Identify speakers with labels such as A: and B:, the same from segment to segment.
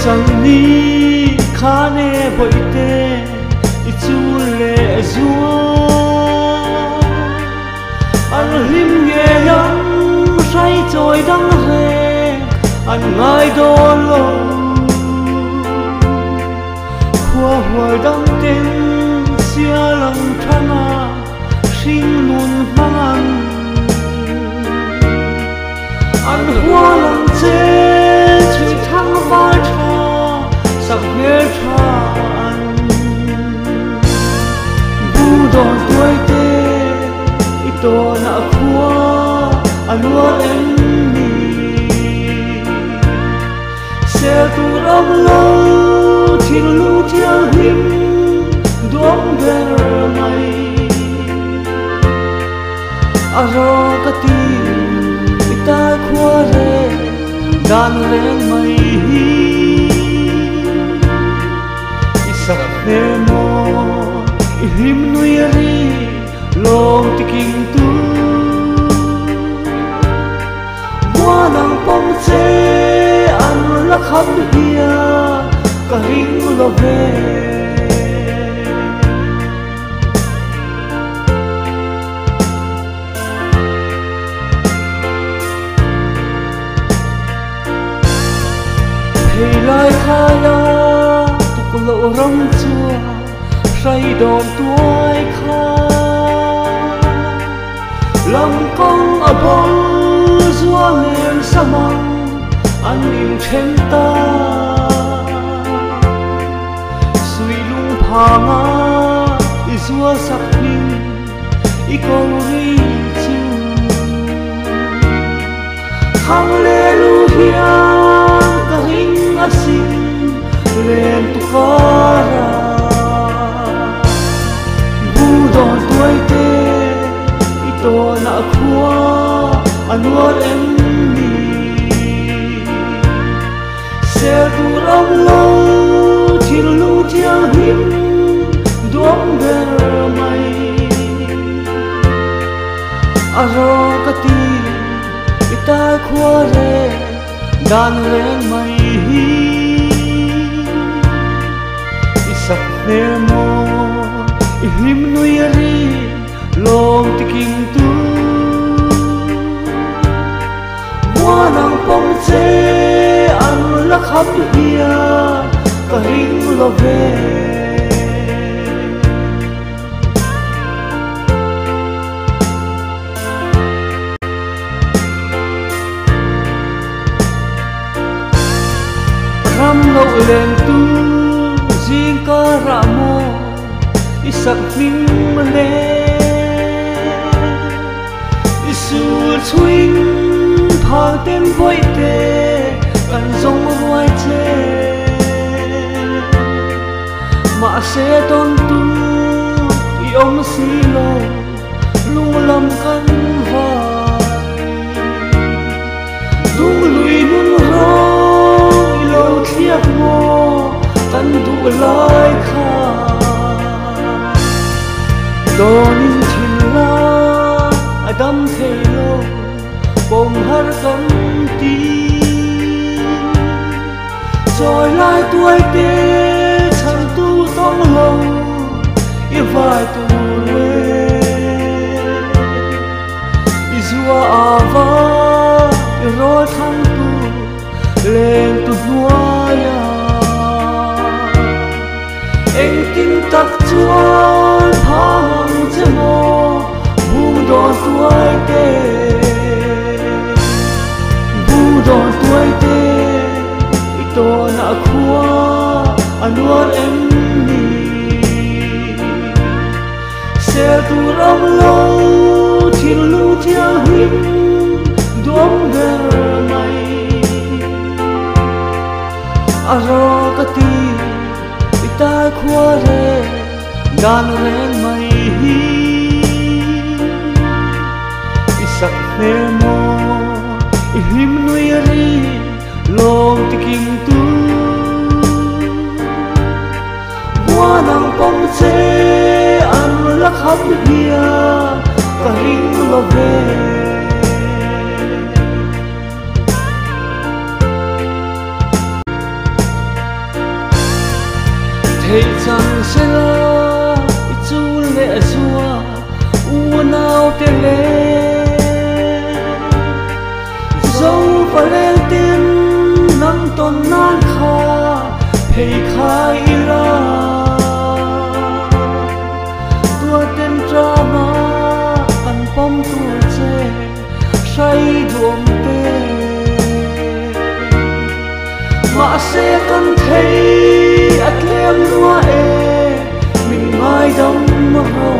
A: sang ni khane boite ichule zua an lim nge yang sai choi dang he an ngai do lo khua huai dang ten sia lang thana sing nun mangan an hua lang che chui thang va tha sak me tha an bu do tuai te i to na khua anua em ni se tu ram lo thil lu thia him duam ber mai aro kati ita khua re dan reng mai isak ne mo him nui ri long tiking tu mua nang pom che an la kham hia ka ring lo ve hei lai khaya tu lo ram chua say đòn tuai kha lòng con ở bóng gió em sa măng an im trên ta suy lung phanga i gió sắc ninh i câu ri chu hallelujah ka ring asin len tu kara don tuai te i to na khua anuar em ni se tu ram lo thil lu thia him duam ber mai aro kati i ta khua re dan reng mai i sak ne mo him nui ri long tiking tu mua nang pom che an la khap hia ka ring lo ve ram lo len tu jing ka ra mo isak ning male isul swing pha ten voi te kan zong voi che ma se ton tu i om si lo lung lam kan vai dung lui nun ro i lo thiak mo kan du lai kha donin thilla adam thelo bom har kan ti rồi lai tuai te chan tu tong lo i vai tu le i zua ava i ro thang tu len tu nuaya anh tin tắc chuan phang che mo bu don tuai te i to na khua anuar em ni se tu ram lo thil lu thia him duam ber mai aro kati ta khua re dan reng mai isak ne mo him nui ri long tiking tu mua nang pom che an la khap hia ka ring lo ve ton nan kha phei khai ira tua ten tra na an pom tu che sai duom te ma se kan thei atlem lua e min mai dam ma ho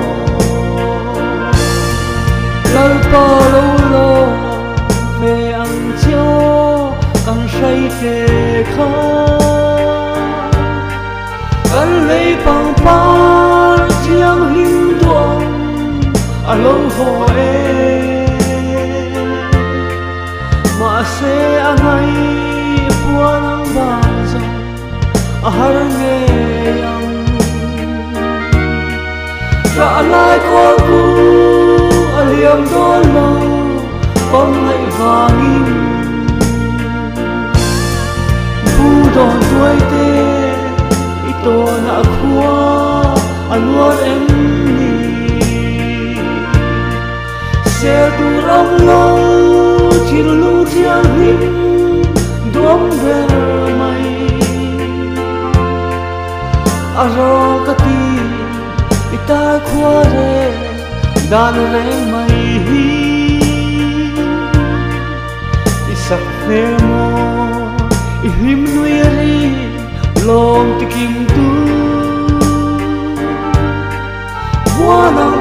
A: lal pa lo lo về ăn chiếu càng say kề khá gần lấy bằng pa chiang him tuông à lâu hỏi mà sẽ anh ấy buồn ang bao giờ à har nghe yang ra lại con cu à liam đôi lâu con lại vàng bu đòn tuổi tê ito na khua anwar em ni se tu ram lo chil lu chiang him dom ver mai aro kati ita khua re dan re mai sak ne mo ihim nui ri long tikim tu wanang